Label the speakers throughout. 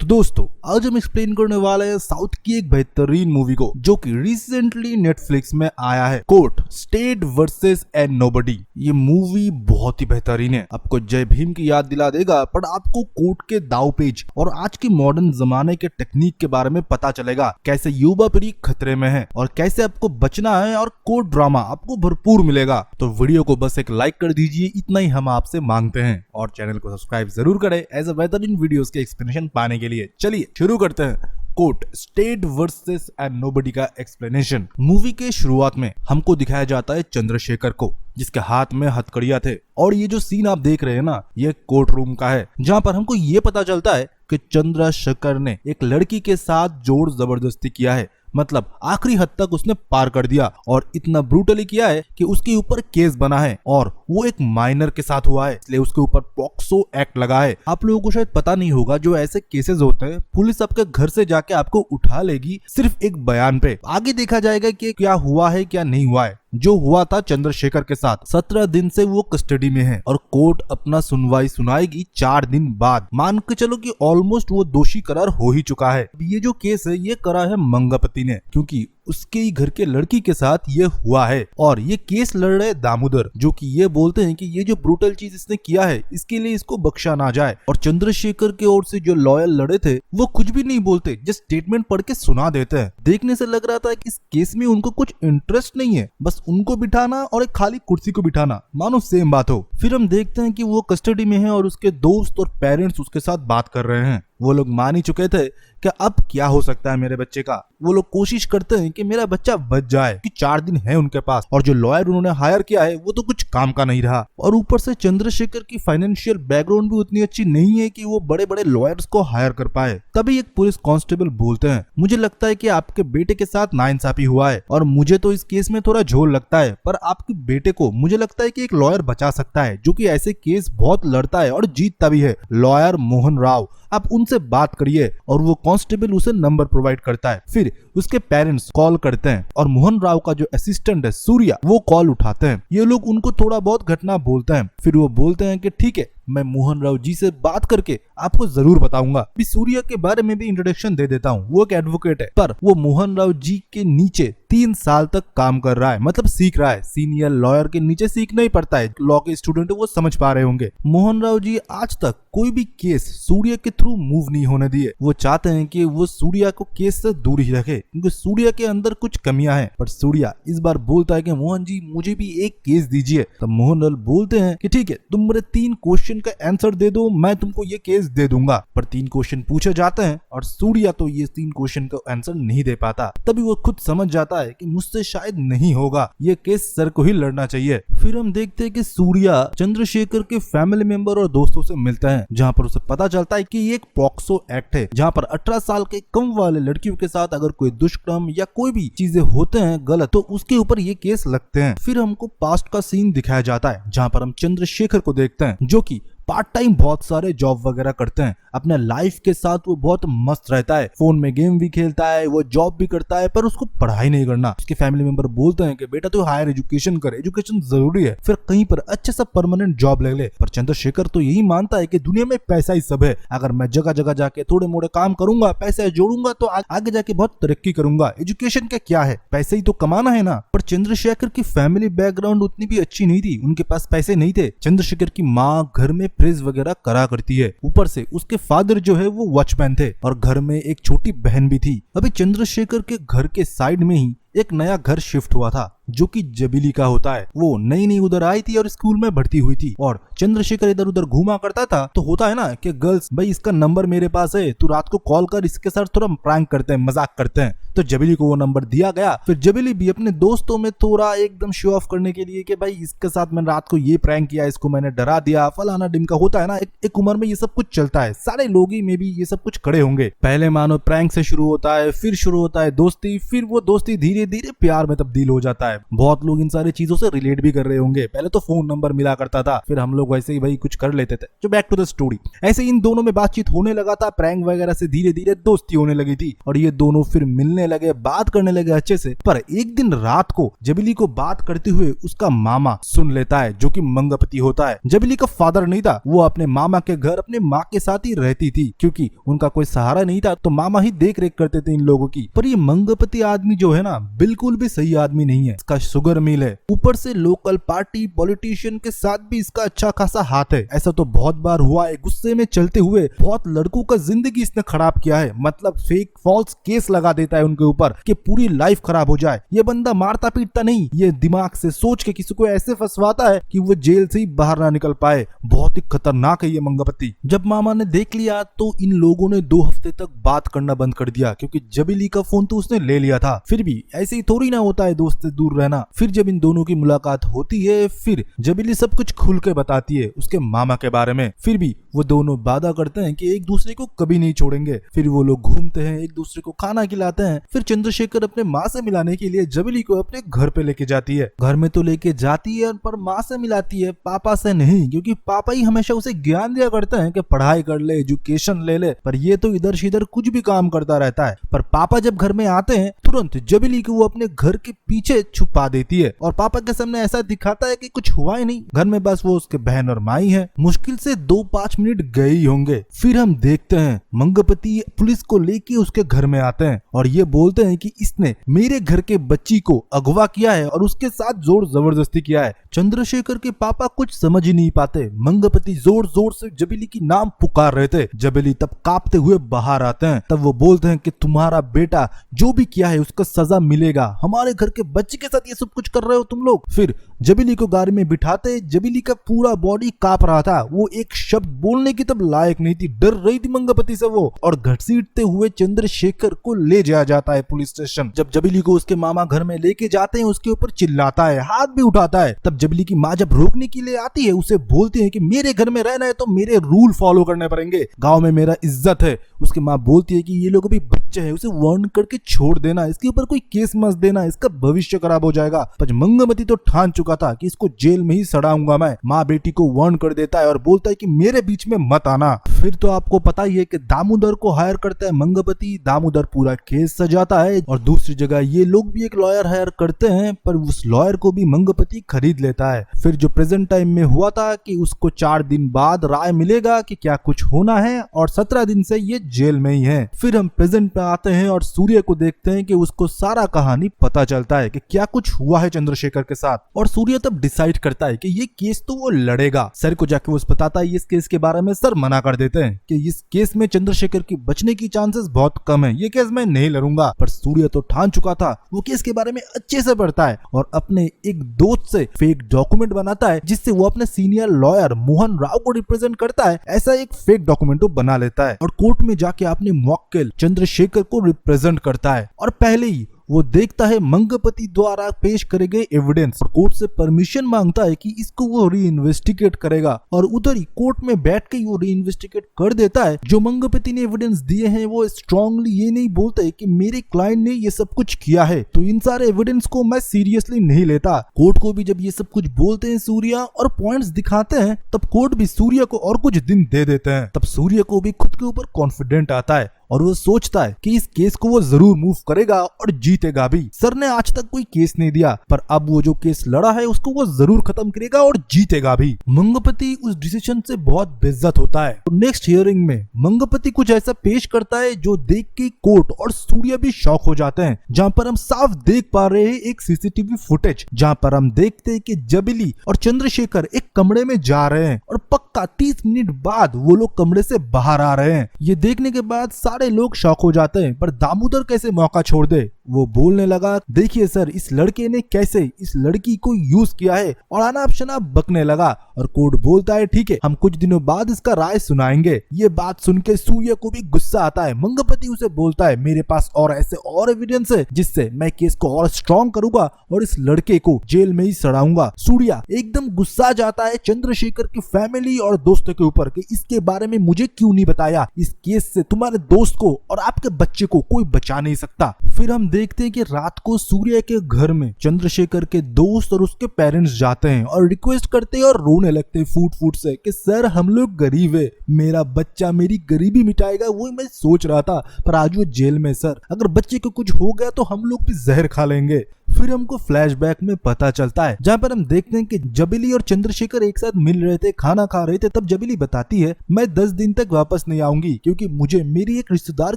Speaker 1: तो दोस्तों आज हम एक्सप्लेन करने वाले हैं साउथ की एक बेहतरीन मूवी को जो कि रिसेंटली नेटफ्लिक्स में आया है, court state versus and nobody. ये मूवी बहुत ही बेहतरीन है, आपको जय भीम की याद दिला देगा, पर आपको कोर्ट के दाव पेच और आज की मॉडर्न जमाने के टेक्निक के बारे में पता चलेगा, कैसे युवा पीढ़ी खतरे में है और कैसे आपको बचना है, और कोर्ट ड्रामा आपको भरपूर मिलेगा। तो वीडियो को बस एक लाइक कर दीजिए, इतना ही हम आपसे मांगते हैं, और चैनल को सब्सक्राइब जरूर करें ऐसे बेहतरीन वीडियोस के एक्सप्लेनेशन पाने के लिए। चलिए शुरू करते हैं court state versus and nobody का एक्सप्लेनेशन। मूवी के शुरुआत में हमको दिखाया जाता है चंद्रशेखर को, जिसके हाथ में हथकड़ियां थे, और ये जो सीन आप देख रहे हैं ना, ये कोर्ट रूम का है, जहां पर हमको ये पता चलता है कि चंद्रशेखर ने एक लड़की के साथ जोर जबरदस्ती किया है, मतलब आखिरी हद तक उसने पार कर दिया, और इतना ब्रूटली किया है कि उसके ऊपर केस बना है, और वो एक माइनर के साथ हुआ है, इसलिए उसके ऊपर पॉक्सो एक्ट लगा है। आप लोगों को शायद पता नहीं होगा, जो ऐसे केसेस होते हैं पुलिस आपके घर से जाके आपको उठा लेगी सिर्फ एक बयान पे, आगे देखा जाएगा कि क्या हुआ है क्या नहीं हुआ है। जो हुआ था चंद्रशेखर के साथ, 17 दिन से वो कस्टडी में है, और कोर्ट अपना सुनवाई सुनाएगी 4 दिन बाद। मान के चलो कि ऑलमोस्ट वो दोषी करार हो ही चुका है। ये जो केस है ये करा है मंगापति ने, क्योंकि उसके ही घर के लड़की के साथ ये हुआ है, और ये केस लड़ रहे दामोदर, जो कि ये बोलते हैं कि ये जो ब्रूटल चीज इसने किया है इसके लिए इसको बख्शा ना जाए। और चंद्रशेखर की ओर से जो लॉयर लड़े थे वो कुछ भी नहीं बोलते, जस्ट स्टेटमेंट पढ़ के सुना देते हैं। देखने से लग रहा था कि इस केस में उनको कुछ इंटरेस्ट नहीं है, बस उनको बिठाना और एक खाली कुर्सी को बिठाना, मानो सेम बात हो। फिर हम देखते हैं कि वो कस्टडी में है और उसके दोस्त और पेरेंट्स उसके साथ बात कर रहे हैं। वो लोग मान ही चुके थे कि अब क्या हो सकता है मेरे बच्चे का। वो लोग कोशिश करते हैं कि मेरा बच्चा बच जाए, कि 4 दिन है उनके पास, और जो लॉयर उन्होंने हायर किया है वो तो कुछ काम का नहीं रहा। और ऊपर से चंद्रशेखर की फाइनेंशियल बैकग्राउंड भी उतनी अच्छी नहीं है कि वो बड़े बड़े लॉयर्स को हायर कर पाए। तभी एक पुलिस कांस्टेबल बोलते हैं, मुझे लगता है कि आपके बेटे के साथ नाइंसाफी हुआ है, और मुझे तो इस केस में थोड़ा झोल लगता है, पर आपके बेटे को मुझे लगता है कि एक लॉयर बचा सकता है, जो कि ऐसे केस बहुत लड़ता है और जीतता भी है, लॉयर मोहन राव। आप उनसे बात करिए। और वो कांस्टेबल उसे नंबर प्रोवाइड करता है। फिर उसके पेरेंट्स कॉल करते हैं, और मोहन राव का जो असिस्टेंट है सूर्या, वो कॉल उठाते हैं। ये लोग उनको थोड़ा बहुत घटना बोलते हैं। फिर वो बोलते हैं कि ठीक है, मैं मोहन राव जी से बात करके आपको जरूर बताऊंगा। अभी सूर्या के बारे में भी इंट्रोडक्शन दे देता हूँ। वो एक एडवोकेट है, पर वो मोहन राव जी के नीचे 3 साल तक काम कर रहा है, मतलब सीख रहा है। सीनियर लॉयर के नीचे सीखना ही पड़ता है, लॉ के स्टूडेंट वो समझ पा रहे होंगे। मोहन राव जी आज तक कोई भी केस सूर्या के थ्रू मूव नहीं होने दिए। वो चाहते हैं कि वो सूर्या को केस से दूर ही रखे, क्योंकि सूर्या के अंदर कुछ कमियां हैं। पर सूर्या इस बार बोलता है कि मोहन जी मुझे भी एक केस दीजिए। तो मोहन राव बोलते हैं कि ठीक है, तुम मेरे 3 क्वेश्चन का आंसर दे दो, मैं तुमको ये केस दे दूंगा। पर 3 क्वेश्चन पूछे जाते हैं, और सूर्या तो ये 3 क्वेश्चन का आंसर नहीं दे पाता। तभी वो खुद समझ जाता है कि मुझसे शायद नहीं होगा, ये केस सर को ही लड़ना चाहिए। फिर हम देखते हैं कि सूर्या चंद्रशेखर के फैमिली मेंबर और दोस्तों से मिलता है, जहाँ पर उसे पता चलता है कि ये एक पॉक्सो एक्ट है, जहाँ पर 18 साल के कम वाले लड़कियों के साथ अगर कोई दुष्कर्म या कोई भी चीजें होते हैं गलत, तो उसके ऊपर ये केस लगते हैं। फिर हमको पास्ट का सीन दिखाया जाता है, जहाँ पर हम चंद्रशेखर को देखते हैं, जो कि पार्ट टाइम बहुत सारे जॉब वगैरह करते हैं। अपने लाइफ के साथ वो बहुत मस्त रहता है, फोन में गेम भी खेलता है, वो जॉब भी करता है, पर उसको पढ़ाई नहीं करना। उसके फैमिली मेंबर बोलते हैं कि बेटा तू हायर एजुकेशन कर, एजुकेशन जरूरी है, फिर कहीं पर अच्छे सा परमानेंट जॉब ले ले। पर चंद्रशेखर तो यही मानता है कि दुनिया में पैसा ही सब है, अगर मैं जगह जगह जाके थोड़े मोड़े काम करूंगा, पैसे जोड़ूंगा, तो आगे जाके बहुत तरक्की करूंगा। एजुकेशन का क्या है, पैसे ही तो कमाना है ना। पर चंद्रशेखर की फैमिली बैकग्राउंड उतनी भी अच्छी नहीं थी, उनके पास पैसे नहीं थे। चंद्रशेखर की माँ घर में प्रेस वगैरह करा करती है, ऊपर से उसके फादर जो है वो वॉचमैन थे, और घर में एक छोटी बहन भी थी। अभी चंद्रशेखर के घर के साइड में ही एक नया घर शिफ्ट हुआ था, जो कि जबीली का होता है। वो नई नई उधर आई थी और स्कूल में भर्ती हुई थी, और चंद्रशेखर इधर उधर घूमा करता था। तो होता है ना कि गर्ल्स, भाई इसका नंबर मेरे पास है, तू रात को कॉल कर, इसके साथ थोड़ा प्रैंक करते हैं, मजाक करते हैं। तो जबीली को वो नंबर दिया गया। फिर जबीली भी अपने दोस्तों में थोड़ा एकदम शो ऑफ करने के लिए कि भाई इसके साथ मैंने रात को ये प्रैंक किया, इसको मैंने डरा दिया, फलाना डिमका। होता है ना, एक उम्र में ये सब कुछ चलता है, सारे लोग ही में भी ये सब कुछ खड़े होंगे। पहले मानो प्रैंक से शुरू होता है, फिर शुरू होता है दोस्ती, फिर वो दोस्ती धीरे धीरे प्यार में तब्दील हो जाता है। है। बहुत लोग इन सारी चीजों से रिलेट भी कर रहे होंगे। पहले तो फोन नंबर मिला करता था, फिर हम लोग वैसे ही भाई कुछ कर लेते थे। जो बैक टू द स्टोरी, ऐसे इन दोनों में बातचीत होने लगा था, प्रैंक वगैरह से धीरे धीरे दोस्ती होने लगी थी और ये दोनों फिर मिलने लगे, बात करने लगे अच्छे से। पर एक दिन रात को जबीली को बात करते हुए उसका मामा सुन लेता है, जो कि मंगपति होता है। जबीली का फादर नहीं था, वो अपने मामा के घर अपने माँ के साथ ही रहती थी, क्योंकि उनका कोई सहारा नहीं था तो मामा ही देख रेख करते थे इन लोगों की। पर ये मंगपति आदमी जो है ना, बिल्कुल भी सही आदमी नहीं है। इसका शुगर मिल है, ऊपर से लोकल पार्टी पॉलिटिशियन के साथ भी इसका अच्छा खासा हाथ है। ऐसा तो बहुत बार हुआ है, गुस्से में चलते हुए बहुत लड़कों का जिंदगी इसने खराब किया है। मतलब फेक फॉल्स केस लगा देता है उनके ऊपर कि पूरी लाइफ खराब हो जाए। ये बंदा मारता पीटता नहीं, ये दिमाग से सोच के किसी को ऐसे फंसवाता है कि वो जेल से ही बाहर ना निकल पाए। बहुत ही खतरनाक है ये मंगपति। जब मामा ने देख लिया तो इन लोगों ने 2 हफ्ते तक बात करना बंद कर दिया, क्योंकि जबीली का फोन तो उसने ले लिया था। फिर भी ऐसे ही थोड़ी ना होता है दोस्त से दूर रहना। फिर जब इन दोनों की मुलाकात होती है, फिर जबीली सब कुछ खुल के बताती है उसके मामा के बारे में। फिर भी वो दोनों वादा करते हैं कि एक दूसरे को कभी नहीं छोड़ेंगे। फिर वो लोग घूमते हैं, एक दूसरे को खाना खिलाते हैं। फिर चंद्रशेखर अपने माँ से मिलाने के लिए जबीली को अपने घर पे लेके जाती है। घर में तो लेके जाती है पर माँ से मिलाती है, पापा से नहीं, क्योंकि पापा ही हमेशा उसे ज्ञान दिया करते हैं कि पढ़ाई कर ले, एजुकेशन ले ले। पर ये तो इधर से इधर कुछ भी काम करता रहता है। पर पापा जब घर में आते हैं, तुरंत जबीली को वो अपने घर के पीछे छुपा देती है और पापा के सामने ऐसा दिखाता है कि कुछ हुआ ही नहीं। घर में बस वो उसके बहन और माई है। मुश्किल से 2-5 मिनट गए ही होंगे, फिर हम देखते हैं मंगपति पुलिस को लेके उसके घर में आते हैं और ये बोलते हैं कि इसने मेरे घर के बच्ची को अगवा किया है और उसके साथ जोर जबरदस्ती किया है। चंद्रशेखर के पापा कुछ समझ ही नहीं पाते। मंगपति जोर जोर से जबीली की नाम पुकार रहे थे। जबीली तब कांपते हुए बाहर आते हैं। तब वो बोलते हैं कि तुम्हारा बेटा जो भी किया है उसका सजा मिलेगा। हमारे घर के बच्चे के साथ ये सब कुछ कर रहे हो तुम लोग। फिर जबीली को गाड़ी में बिठाते, जबीली का पूरा बॉडी कांप रहा था। वो एक शब्द बोलने की तब लायक नहीं थी, डर रही थी मंगपति से वो। और घसीटते हुए चंद्रशेखर को ले जाया जाता है पुलिस स्टेशन। जब जबीली को उसके मामा घर में लेके जाते हैं, उसके ऊपर चिल्लाता है, हाथ भी उठाता है। तब जबीली की माँ जब रोकने के लिए आती है, उसे बोलती है कि मेरे घर में रहना है तो मेरे रूल फॉलो करने पड़ेंगे, गाँव में मेरा इज्जत है। उसकी माँ बोलती है कि ये लोग अभी बच्चे हैं, उसे वार्न करके छोड़ देना, इसके ऊपर कोई केस मत देना, इसका भविष्य खराब हो जाएगा। पर मंगपति तो ठान चुका था कि इसको जेल में ही सड़ाऊंगा मैं। माँ बेटी को वार्न कर देता है और बोलता है कि मेरे बीच में मत आना। फिर तो आपको पता ही है कि दामोदर को हायर करता है मंगपति। दामोदर पूरा केस सजाता है और दूसरी जगह ये लोग भी एक लॉयर हायर करते हैं, पर उस लॉयर को भी मंगपति खरीद लेता है। फिर जो प्रेजेंट टाइम में हुआ था कि उसको 4 दिन बाद राय मिलेगा कि क्या कुछ होना है और 17 दिन से ये जेल में ही है। फिर हम प्रेजेंट पे आते हैं और सूर्य को देखते हैं कि उसको सारा कहानी पता चलता है कि क्या कुछ हुआ है चंद्रशेखर के साथ। और सूर्य तब डिसाइड करता है कि ये केस तो वो लड़ेगा। सर को जाके वो बताता है इस केस के बारे में। सर मना कर देते हैं कि इस केस में चंद्रशेखर की बचने की चांसेस बहुत कम है, ये केस मैं नहीं लड़ूंगा। पर सूर्य तो ठान चुका था। वो केस के बारे में अच्छे से पढ़ता है और अपने एक दोस्त से फेक डॉक्यूमेंट बनाता है, जिससे वो अपने सीनियर लॉयर मोहन राव को रिप्रेजेंट करता है। ऐसा एक फेक डॉक्यूमेंट वो बना लेता है और कोर्ट में जाके अपने मुवक्किल चंद्रशेखर को रिप्रेजेंट करता है। और पहले ही वो देखता है मंगपति द्वारा पेश करे गए एविडेंस और कोर्ट से परमिशन मांगता है कि इसको वो री इन्वेस्टिगेट करेगा। और उधर ही कोर्ट में बैठ के वो री इन्वेस्टिगेट कर देता है। जो मंगपति ने एविडेंस दिए हैं वो स्ट्रांगली ये नहीं बोलते कि मेरे क्लाइंट ने ये सब कुछ किया है, तो इन सारे एविडेंस को मैं सीरियसली नहीं लेता। कोर्ट को भी जब ये सब कुछ बोलते हैं सूर्या और पॉइंट्स दिखाते हैं, तब कोर्ट भी सूर्य को और कुछ दिन दे देते हैं। तब सूर्य को भी खुद के ऊपर कॉन्फिडेंट आता है और वो सोचता है कि इस केस को वो जरूर मूव करेगा और जीतेगा भी। सर ने आज तक कोई केस नहीं दिया, पर अब वो जो केस लड़ा है उसको वो जरूर खत्म करेगा और जीतेगा भी। मंगपति उस डिसीजन से बहुत बेइज्जत होता है। तो नेक्स्ट हियरिंग में मंगपति कुछ ऐसा पेश करता है जो देख के कोर्ट और सूर्य भी शॉक हो जाते हैं। जहाँ पर हम साफ देख पा रहे हैं एक सीसीटीवी फुटेज, जहाँ पर हम देखते हैं कि जबीली और चंद्रशेखर एक कमरे में जा रहे हैं और पक्का 30 मिनट बाद वो लोग कमरे से बाहर आ रहे हैं। ये देखने के बाद सारे लोग शॉक हो जाते हैं, पर दामोदर कैसे मौका छोड़ दे। वो बोलने लगा, देखिए सर, इस लड़के ने कैसे इस लड़की को यूज किया है, और अनाप शनाप बकने लगा। और कोर्ट बोलता है ठीक है, हम कुछ दिनों बाद इसका राय सुनाएंगे। ये बात सुन के सूर्य को भी गुस्सा आता है। मंगपति उसे बोलता है मेरे पास और ऐसे और एविडेंस है जिससे मैं केस को और स्ट्रॉन्ग करूंगा और इस लड़के को जेल में ही सड़ाऊंगा। सूर्य एकदम गुस्सा जाता है चंद्रशेखर की फैमिली और दोस्तों के ऊपर कि इसके बारे में मुझे क्यों नहीं बताया, इस केस से तुम्हारे दोस्त दोस्त को और आपके बच्चे को कोई बचा नहीं सकता। फिर हम देखते हैं कि रात को सूर्या के घर में चंद्रशेखर के दोस्त और उसके पेरेंट्स जाते हैं और रिक्वेस्ट करते हैं और रोने लगते हैं फूट फूट से कि सर हम लोग गरीब है, मेरा बच्चा मेरी गरीबी मिटाएगा, वही मैं सोच रहा था, पर आज वो जेल में सर, अगर बच्चे को कुछ हो गया तो हम लोग भी जहर खा लेंगे। फिर हमको फ्लैशबैक में पता चलता है जहाँ पर हम देखते हैं कि जबीली और चंद्रशेखर एक साथ मिल रहे थे, खाना खा रहे थे। तब जबीली बताती है मैं 10 दिन तक वापस नहीं आऊंगी क्योंकि मुझे मेरी एक रिश्तेदार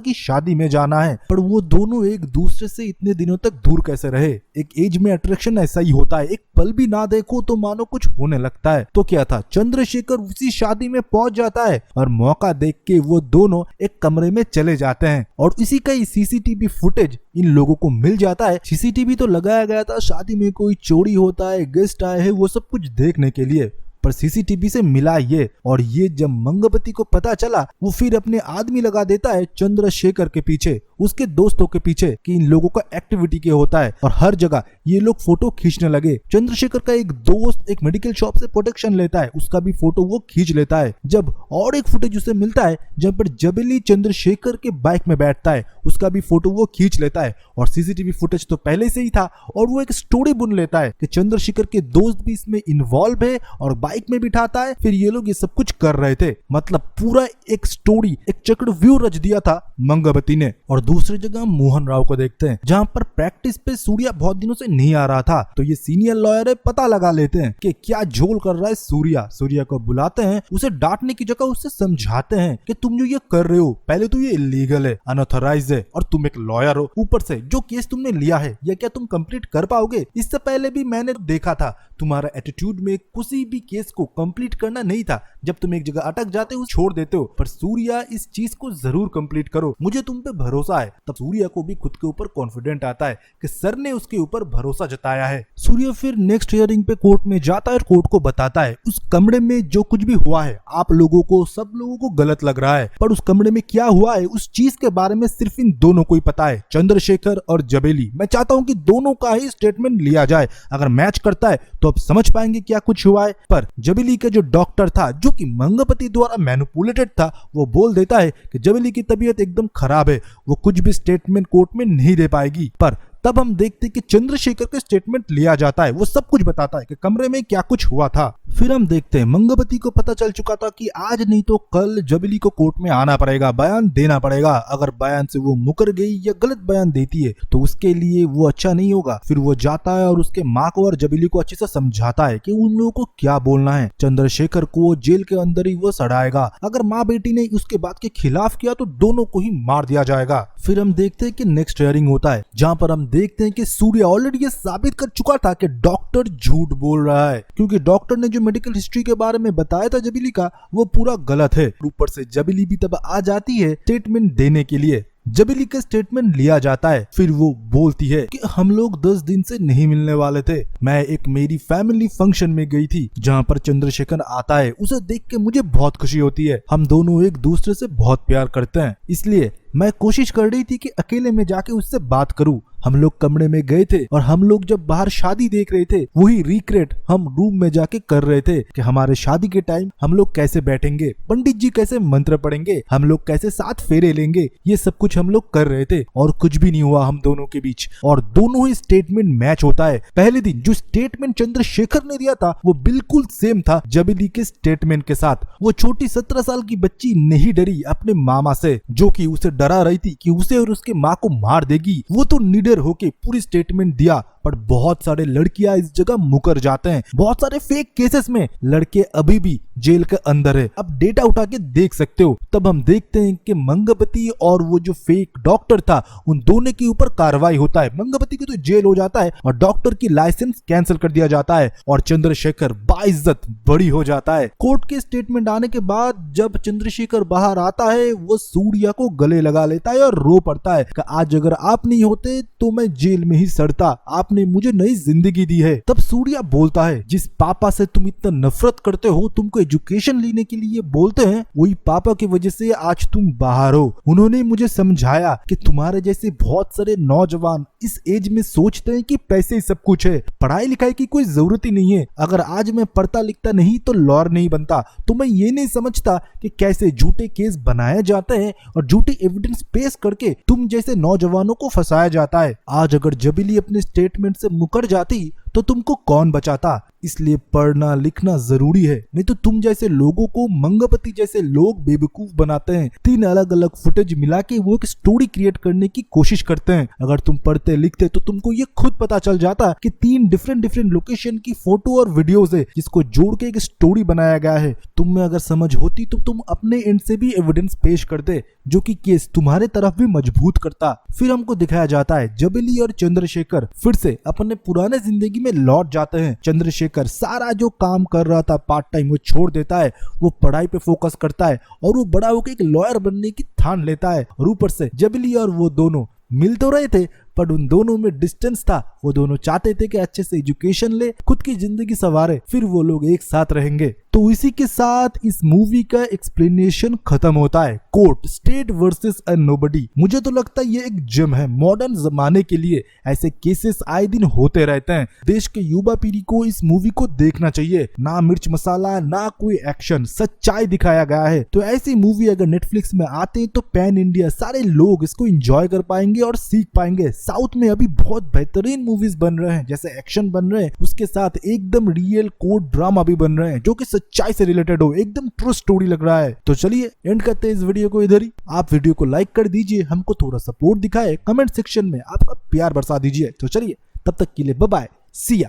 Speaker 1: की शादी में जाना है। पर वो दोनों एक दूसरे से इतने दिनों तक दूर कैसे रहे? एक एज में अट्रैक्शन ऐसा ही होता है, एक पल भी ना देखो तो मानो कुछ होने लगता है। तो क्या था, चंद्रशेखर उसी शादी में पहुंच जाता है और मौका देख के वो दोनों एक कमरे में चले जाते हैं और इसी का ही सीसीटीवी फुटेज इन लोगों को मिल जाता है। सीसीटीवी तो लगाया गया था शादी में कोई चोरी होता है, गेस्ट आए हैं, वो सब कुछ देखने के लिए, पर सीसीटीवी से मिला ये। और ये जब मंगपति को पता चला वो फिर अपने आदमी लगा देता है चंद्रशेखर के पीछे, उसके दोस्तों के पीछे कि इन लोगों का एक्टिविटी क्या होता है, और हर जगह ये लोग फोटो खींचने लगे। चंद्रशेखर का एक दोस्त एक मेडिकल शॉप से प्रोटेक्शन लेता है, उसका भी फोटो वो खींच लेता है। जब और एक फुटेज उसे मिलता है जब पर जबीली चंद्रशेखर के बाइक में बैठता है, उसका भी फोटो वो खींच लेता है। और सीसीटीवी फुटेज तो पहले से ही था और वो एक स्टोरी बुन लेता है कि चंद्रशेखर के दोस्त भी इसमें इन्वॉल्व है और बाइक में बिठाता है। फिर ये लोग ये सब कुछ कर रहे थे, मतलब पूरा एक स्टोरी, एक चक्रव्यूह रच दिया था मंगपति ने। और दूसरी जगह मोहन राव को देखते हैं जहां पर प्रैक्टिस पे सूर्या बहुत दिनों से नहीं आ रहा था, तो ये सीनियर लॉयर है, पता लगा लेते हैं कि क्या झोल कर रहा है सूर्या। सूर्या को बुलाते हैं, उसे डांटने की जगह उससे समझाते हैं कि तुम जो ये कर रहे हो, पहले तो ये इलीगल है, अनऑथराइज्ड है, और तुम एक लॉयर हो, ऊपर से जो केस तुमने लिया है या क्या तुम कंप्लीट कर पाओगे? इससे पहले भी मैंने देखा था तुम्हारा एटीट्यूड में किसी भी केस को कंप्लीट करना नहीं था, जब तुम एक जगह अटक जाते हो छोड़ देते हो, पर सूर्या इस चीज को जरूर कंप्लीट करो, मुझे तुम पे भरोसा है। तब सूर्या को भी खुद के ऊपर कॉन्फिडेंट आता है कि सर ने उसके ऊपर भरोसा जताया है। सूर्या फिर नेक्स्ट हियरिंग पे कोर्ट में जाता है और कोर्ट को बताता है उस कमरे में जो कुछ भी हुआ है आप लोगों को, सब लोगों को गलत लग रहा है, पर उस कमरे में क्या हुआ है उस चीज के बारे में सिर्फ इन दोनों को ही पता है, चंद्रशेखर और जबेली। मैं चाहता हूं कि दोनों का ही स्टेटमेंट लिया जाए, अगर मैच करता है तो अब समझ पाएंगे क्या कुछ हुआ है। पर जबेली का जो डॉक्टर था जो कि मंगपति द्वारा मैनिपुलेटेड था, वो बोल देता है कि जबेली की तबीयत एकदम खराब है, वो कुछ भी स्टेटमेंट कोर्ट में नहीं दे पाएगी। पर तब हम देखते हैं कि चंद्रशेखर का स्टेटमेंट लिया जाता है, वो सब कुछ बताता है कि कमरे में क्या कुछ हुआ था। फिर हम देखते हैं मंगपति को पता चल चुका था कि आज नहीं तो कल जबेली को कोर्ट में आना पड़ेगा, बयान देना पड़ेगा। अगर बयान से वो मुकर गई या गलत बयान देती है तो उसके लिए वो अच्छा नहीं होगा। फिर वो जाता है और उसके माँ को और जबेली को अच्छे से समझाता है कि उन लोगों को क्या बोलना है। चंद्रशेखर को जेल के अंदर ही वो सड़ाएगा, अगर माँ बेटी ने उसके बात के खिलाफ किया तो दोनों को ही मार दिया जाएगा। फिर हम देखते हैं कि नेक्स्ट हियरिंग होता है जहाँ पर हम देखते हैं कि सूर्या ऑलरेडी ये साबित कर चुका था कि डॉक्टर झूठ बोल रहा है, क्योंकि डॉक्टर ने जो मेडिकल हिस्ट्री के बारे में बताया था जबीली का वो पूरा गलत है। ऊपर से जबीली भी तब आ जाती है स्टेटमेंट देने के लिए। जबेली का स्टेटमेंट लिया जाता है, फिर वो बोलती है कि हम लोग 10 दिन से नहीं मिलने वाले थे, मैं एक मेरी फैमिली फंक्शन में गई थी जहाँ पर चंद्रशेखर आता है, उसे देख के मुझे बहुत खुशी होती है, हम दोनों एक दूसरे से बहुत प्यार करते हैं, इसलिए मैं कोशिश कर रही थी कि अकेले में जाके उससे बात करूं। हम लोग कमरे में गए थे और हम लोग जब बाहर शादी देख रहे थे वही रिक्रिएट हम रूम में जाके कर रहे थे कि हमारे शादी के टाइम हम लोग कैसे बैठेंगे, पंडित जी कैसे मंत्र पढ़ेंगे, हम लोग कैसे 7 फेरे लेंगे, ये सब कुछ हम लोग कर रहे थे और कुछ भी नहीं हुआ हम दोनों के बीच। और दोनों ही स्टेटमेंट मैच होता है। पहले दिन जो स्टेटमेंट चंद्रशेखर ने दिया था वो बिल्कुल सेम था जबेली के स्टेटमेंट के साथ। वो छोटी 17 साल की बच्ची नहीं डरी अपने मामा से, जो कि उसे डरा रही थी कि उसे और उसके माँ को मार देगी, वो तो निडर होके पूरी स्टेटमेंट दिया। पर बहुत सारे लड़कियां इस जगह मुकर जाते हैं, बहुत सारे फेक केसेस में लड़के अभी भी जेल के अंदर है, अब डेटा उठा के देख सकते हो। तब हम देखते हैं कि मंगपति और वो जो फेक डॉक्टर था उन दोनों के ऊपर कार्रवाई होता है। मंगपति की तो जेल हो जाता है और डॉक्टर की लाइसेंस कैंसिल कर दिया जाता है और चंद्रशेखर बाइज्जत बड़ी हो जाता है। कोर्ट के स्टेटमेंट आने के बाद जब चंद्रशेखर बाहर आता है वो सूर्या को गले लगा लेता है और रो पड़ता है कि आज अगर आप नहीं होते तो मैं जेल में ही सड़ता, आपने मुझे नई जिंदगी दी है। तब सूर्या बोलता है, जिस पापा से तुम इतना नफरत करते हो, तुमको एजुकेशन लेने के लिए बोलते हैं, वही पापा की वजह से आज तुम बाहर हो। उन्होंने मुझे समझाया कि तुम्हारे जैसे बहुत सारे नौजवान इस एज में सोचते हैं कि पैसे ही सब कुछ है, पढ़ाई लिखाई की कोई जरूरत ही नहीं है। अगर आज मैं पढ़ता लिखता नहीं तो लॉयर नहीं बनता। तो मैं ये नहीं समझता कि कैसे झूठे केस बनाए जाते हैं और झूठी एविडेंस पेश करके तुम जैसे नौजवानों को फंसाया जाता है। आज अगर जबीली अपने स्टेटमेंट से मुकर जाती तो तुमको कौन बचाता। इसलिए पढ़ना लिखना जरूरी है, नहीं तो तुम जैसे लोगों को मंगपति जैसे लोग बेवकूफ बनाते हैं। 3 अलग अलग फुटेज मिला के वो एक स्टोरी क्रिएट करने की कोशिश करते हैं। अगर तुम पढ़ते लिखते तो तुमको ये खुद पता चल जाता कि 3 डिफरेंट लोकेशन की फोटो और वीडियोस है, जिसको जोड़ के एक स्टोरी बनाया गया है। तुम में अगर समझ होती तो तुम अपने एंड से भी एविडेंस पेश करते, जो कि केस तुम्हारे तरफ भी मजबूत करता। फिर हमको दिखाया जाता है जबीली और चंद्रशेखर फिर से अपने पुराने जिंदगी में लौट जाते हैं। चंद्रशेखर सारा जो काम कर रहा था पार्ट टाइम वो छोड़ देता है, वो पढ़ाई पे फोकस करता है और वो बड़ा होकर एक लॉयर बनने की ठान लेता है। और ऊपर से जबीली और वो दोनों मिल तो रहे थे, पर उन दोनों में डिस्टेंस था। वो दोनों चाहते थे कि अच्छे से एजुकेशन ले, खुद की जिंदगी संवारे, फिर वो लोग एक साथ रहेंगे। तो इसी के साथ इस मूवी का एक्सप्लेनेशन खत्म होता है। Court state versus and nobody. मुझे तो लगता है ये एक जेम है मॉडर्न जमाने के लिए। ऐसे केसेस आए दिन होते रहते हैं। देश के युवा पीढ़ी को इस मूवी को देखना चाहिए। ना मिर्च मसाला, ना कोई एक्शन, सच्चाई दिखाया गया है। तो ऐसी मूवी अगर नेटफ्लिक्स में आते हैं तो पैन इंडिया सारे लोग इसको एंजॉय कर पाएंगे और सीख पाएंगे। साउथ में अभी बहुत बेहतरीन मूवीज बन रहे हैं, जैसे एक्शन बन रहे हैं, उसके साथ एकदम रियल कोर्ट ड्रामा भी बन रहे हैं, जो कि सच्चाई से रिलेटेड हो, एकदम ट्रू स्टोरी लग रहा है। तो चलिए एंड करते हैं इस वीडियो को इधर ही। आप वीडियो को लाइक कर दीजिए, हमको थोड़ा सपोर्ट दिखाए, कमेंट सेक्शन में आपका प्यार बरसा दीजिए। तो चलिए तब तक के लिए बाय बाय, सी या।